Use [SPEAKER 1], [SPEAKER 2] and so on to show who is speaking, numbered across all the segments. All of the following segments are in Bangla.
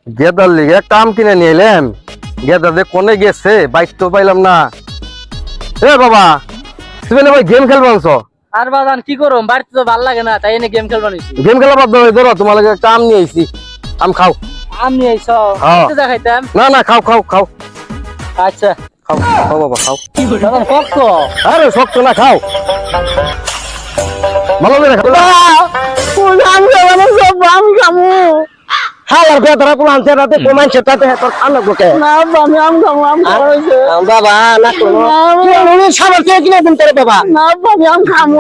[SPEAKER 1] গেদার লিগে একটা আম কিনে নিয়ে এলাম। গেদা যে কোনে গেছে বাইক তো পাইলাম না। এ বাবা, তুমি না ভাই গেম খেলবা আনছো?
[SPEAKER 2] আর বাজান কি করুম, বাড়িতে তো ভাল লাগে না, তাই এনে গেম খেলবা নিছি।
[SPEAKER 1] গেম খেলা বাদ দাও, ধরো তোমার লাগে একটা আম নিয়ে আইছি। আম খাও।
[SPEAKER 2] আম নিয়ে আইছো?
[SPEAKER 1] হ্যাঁ।
[SPEAKER 2] একটু দেখাইতাম।
[SPEAKER 1] না না, খাও খাও খাও
[SPEAKER 2] আচ্ছা
[SPEAKER 1] খাও খাও বাবা খাও।
[SPEAKER 2] বাজান শক্ত।
[SPEAKER 1] আরে শক্ত না, খাও ভালো করে খাও।
[SPEAKER 2] আমি খামু
[SPEAKER 1] হালার বেদরা কোন আনছে রাতে কোমান সেটাতে তোর খানা গোকে
[SPEAKER 2] না, আমি আম খামু, আম খাওয়া হয়েছে
[SPEAKER 1] বাবা না কোনো তুই সাবার কে কিনে দিন তোরে বাবা
[SPEAKER 2] না, আমি আম খামু।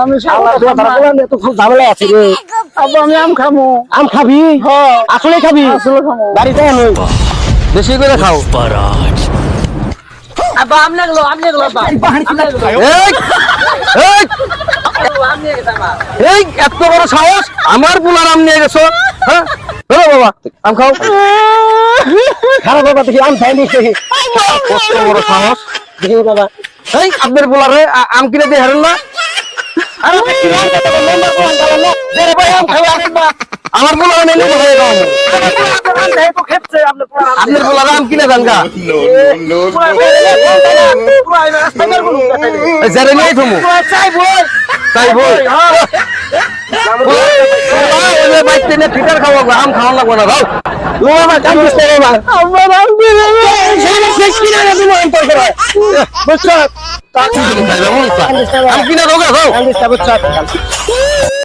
[SPEAKER 2] আমি
[SPEAKER 1] হালার বেদরা কোন তো খুব ঝামেলা আছে রে।
[SPEAKER 2] আব্বা আমি আম খামু।
[SPEAKER 1] আম খাবি?
[SPEAKER 2] হ্যাঁ
[SPEAKER 1] আসলে খাবি?
[SPEAKER 2] আসলে খামু।
[SPEAKER 1] বাড়িতে আনো বেশি করে খাও।
[SPEAKER 2] আব্বা আম লাগলো, আম লাগলো আব্বা, আম লাগলো।
[SPEAKER 1] এই এই
[SPEAKER 2] আম নিয়ে গেছে আব্বা।
[SPEAKER 1] এই এত বড় সাহস, আমার পুলার আম নিয়ে গেছো? হ্যাঁ ধরো বাবা আম খাও। খারাপ বাবা দেখি আম খাইনি কত বড় সাহস দেখি বাবা। এই আপনার পুলারে আম কিনে দিয়ে হারেন না? আরে ভাই, ভাই, আম খাওয়া আসবা। আমার পুলার নেই আপনার পুলার আম কিনে দেন গা। যারে নিয়ে থমু তাই বই বাইতে নিয়ে ফিটার খাওয়া আম খাওয়া লাগবো না ভাও। বাবা কাম দিচ্ছে বাবা, আমার আম কিনে বুঝছো? আম কিনে দোকা খাও।